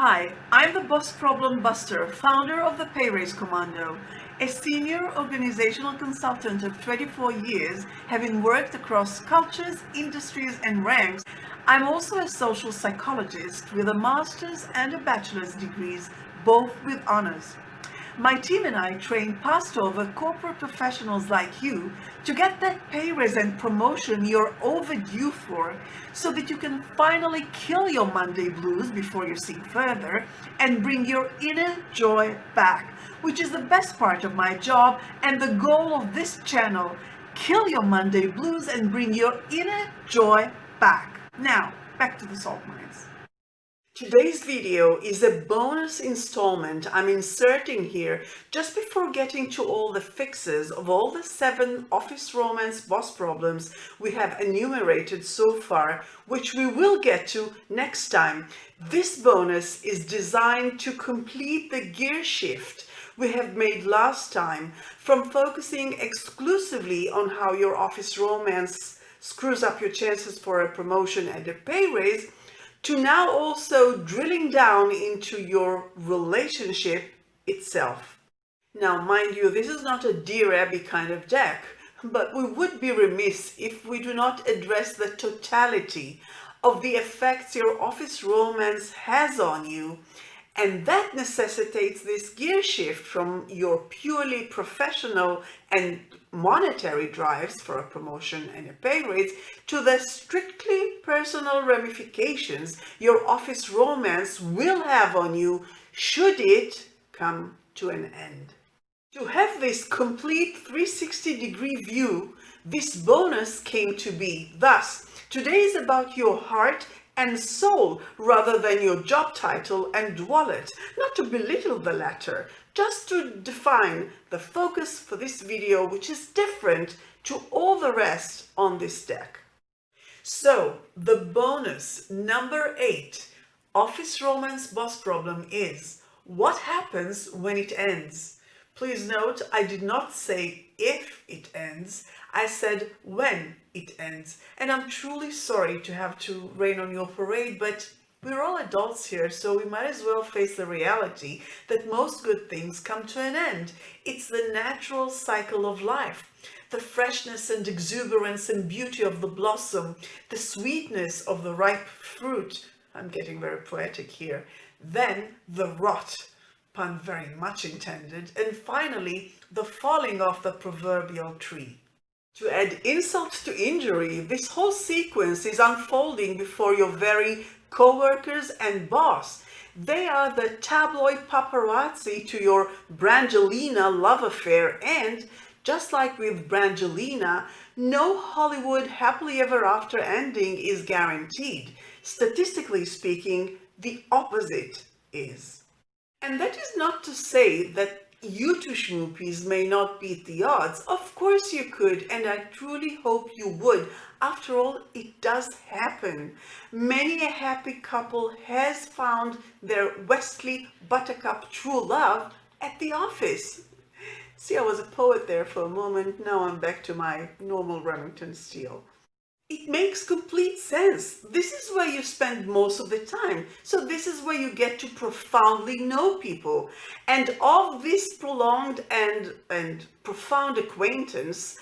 Hi, I'm the Boss Problem Buster, founder of the Pay Raise Commando, a senior organizational consultant of 24 years, having worked across cultures, industries, and ranks. I'm also a social psychologist with a master's and a bachelor's degrees, both with honors. My team and I train past over corporate professionals like you to get that pay raise and promotion you're overdue for so that you can finally kill your Monday blues before you sink further and bring your inner joy back, which is the best part of my job and the goal of this channel. Kill your Monday blues and bring your inner joy back. Now, back to the salt mines. Today's video is a bonus installment I'm inserting here just before getting to all the fixes of all the 7 Office Romance boss problems we have enumerated so far, which we will get to next time. This bonus is designed to complete the gear shift we have made last time from focusing exclusively on how your Office Romance screws up your chances for a promotion and a pay raise to now also drilling down into your relationship itself. Now, mind you, this is not a Dear Abby kind of deck, but we would be remiss if we do not address the totality of the effects your Office Romance has on you, and that necessitates this gear shift from your purely professional and monetary drives for a promotion and a pay raise to the strictly personal ramifications your Office Romance will have on you should it come to an end. To have this complete 360-degree view, this bonus came to be. Thus, today is about your heart and soul rather than your job title and wallet. Not to belittle the latter, just to define the focus for this video, which is different to all the rest on this deck. So, the bonus number 8, Office Romance Boss Problem, is what happens when it ends. Please note, I did not say if it ends, I said when it ends. And I'm truly sorry to have to rain on your parade, but we're all adults here, so we might as well face the reality that most good things come to an end. It's the natural cycle of life. The freshness and exuberance and beauty of the blossom, the sweetness of the ripe fruit. I'm getting very poetic here. Then the rot, pun very much intended, and finally the falling off the proverbial tree. To add insult to injury, this whole sequence is unfolding before your very coworkers and boss. They are the tabloid paparazzi to your Brangelina love affair, and just like with Brangelina, no Hollywood happily ever after ending is guaranteed. Statistically speaking, the opposite is. And that is not to say that you two schmoopies may not beat the odds. Of course you could, and I truly hope you would. After all, it does happen. Many a happy couple has found their Westley Buttercup true love at the office. See, I was a poet there for a moment. Now I'm back to my normal Remington steel. It makes complete sense. This is where you spend most of the time. So this is where you get to profoundly know people. And of this prolonged and profound acquaintance,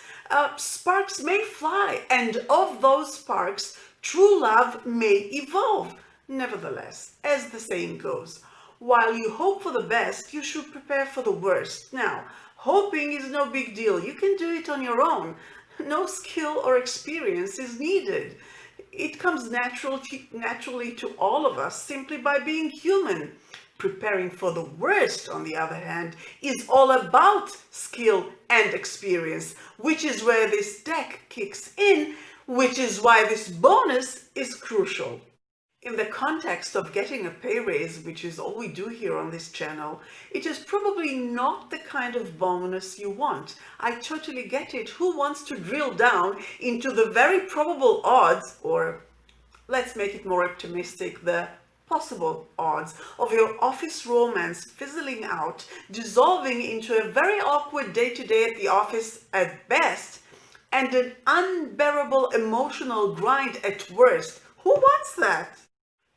sparks may fly. And of those sparks, true love may evolve. Nevertheless, as the saying goes, while you hope for the best, you should prepare for the worst. Now, hoping is no big deal. You can do it on your own. No skill or experience is needed. It comes naturally to all of us simply by being human. Preparing for the worst, on the other hand, is all about skill and experience, which is where this deck kicks in, which is why this bonus is crucial. In the context of getting a pay raise, which is all we do here on this channel, it is probably not the kind of bonus you want. I totally get it. Who wants to drill down into the very probable odds, or let's make it more optimistic, the possible odds of your Office Romance fizzling out, dissolving into a very awkward day-to-day at the office at best, and an unbearable emotional grind at worst? Who wants that?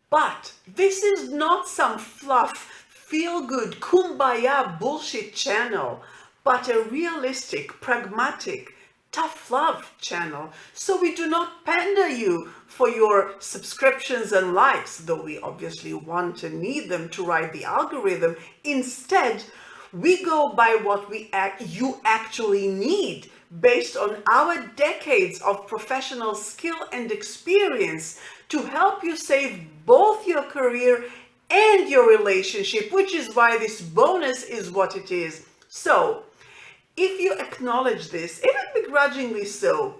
But this is not some fluff, feel-good, kumbaya bullshit channel, but a realistic, pragmatic, tough love channel. So we do not pander you for your subscriptions and likes, though we obviously want and need them to ride the algorithm. Instead, we go by what you actually need, based on our decades of professional skill and experience to help you save both your career and your relationship, which is why this bonus is what it is. So, if you acknowledge this, even begrudgingly so,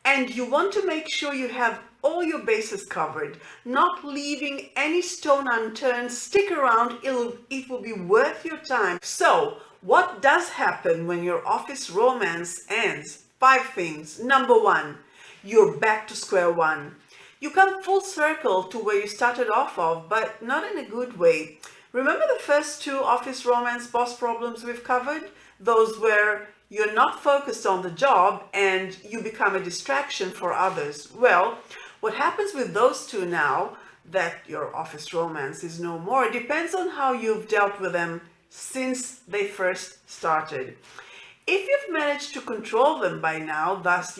and you want to make sure you have all your bases covered, not leaving any stone unturned, stick around, it will be worth your time. So, what does happen when your office romance ends? 5 things. Number 1, you're back to square one. You come full circle to where you started off of, but not in a good way. Remember the first 2 office romance boss problems we've covered? Those where you're not focused on the job and you become a distraction for others. Well, what happens with those 2 now that your office romance is no more depends on how you've dealt with them since they first started. If you've managed to control them by now, thus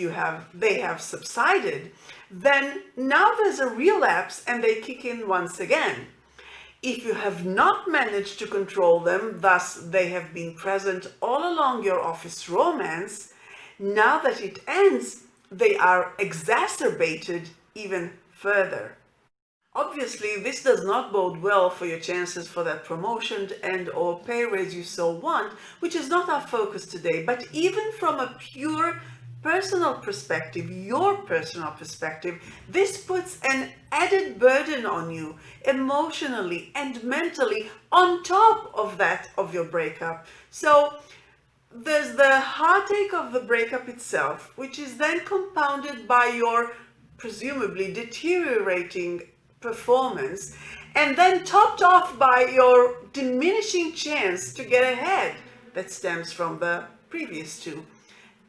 they have subsided, then now there's a relapse and they kick in once again. If you have not managed to control them, thus they have been present all along your office romance, now that it ends, they are exacerbated even further. Obviously, this does not bode well for your chances for that promotion and/or pay raise you so want, which is not our focus today. But even from a pure personal perspective, your personal perspective, this puts an added burden on you emotionally and mentally on top of that of your breakup. So there's the heartache of the breakup itself, which is then compounded by your presumably deteriorating performance, and then topped off by your diminishing chance to get ahead that stems from the previous 2.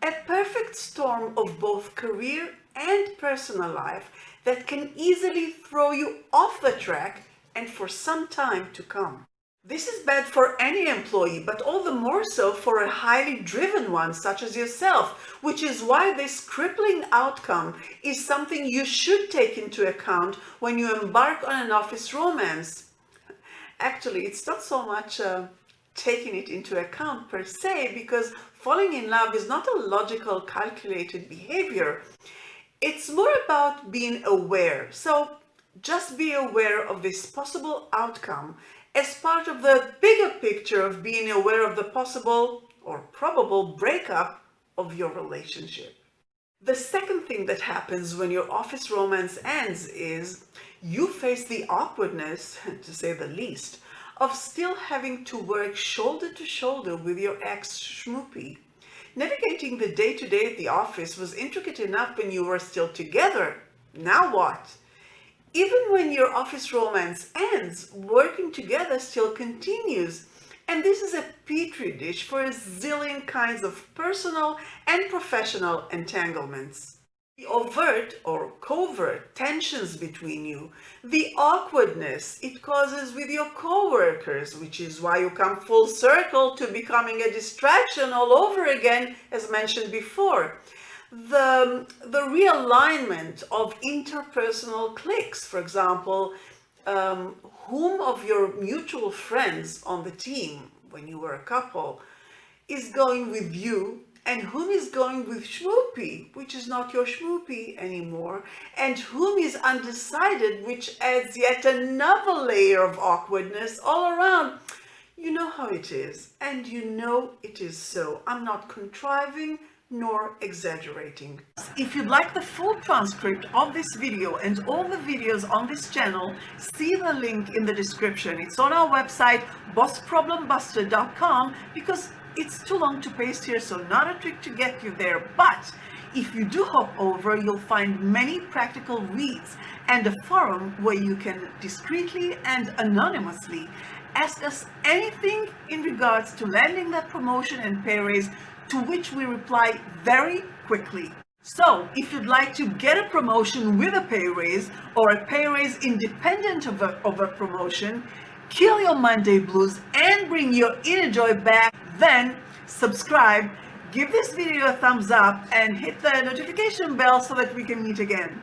A perfect storm of both career and personal life that can easily throw you off the track and for some time to come. This is bad for any employee, but all the more so for a highly driven one such as yourself, which is why this crippling outcome is something you should take into account when you embark on an office romance. Actually, it's not so much taking it into account per se, because falling in love is not a logical, calculated behavior. It's more about being aware. So just be aware of this possible outcome as part of the bigger picture of being aware of the possible or probable breakup of your relationship. The second thing that happens when your office romance ends is you face the awkwardness, to say the least, of still having to work shoulder to shoulder with your ex-schmoopy. Navigating the day-to-day at the office was intricate enough when you were still together. Now what? Even when your office romance ends, working together still continues. And this is a petri dish for a zillion kinds of personal and professional entanglements. The overt or covert tensions between you, the awkwardness it causes with your coworkers, which is why you come full circle to becoming a distraction all over again, as mentioned before. The realignment of interpersonal cliques, for example, whom of your mutual friends on the team when you were a couple is going with you and whom is going with schmoopy, which is not your schmoopy anymore, and whom is undecided, which adds yet another layer of awkwardness all around. You know how it is, and you know it is so. I'm not contriving nor exaggerating. If you'd like the full transcript of this video and all the videos on this channel, see the link in the description. It's on our website, bossproblembuster.com, because it's too long to paste here, so not a trick to get you there. But if you do hop over, you'll find many practical reads and a forum where you can discreetly and anonymously ask us anything in regards to landing that promotion and pay raise, to which we reply very quickly. So, if you'd like to get a promotion with a pay raise or a pay raise independent of a promotion, kill your Monday blues and bring your inner joy back, then subscribe, give this video a thumbs up, and hit the notification bell so that we can meet again.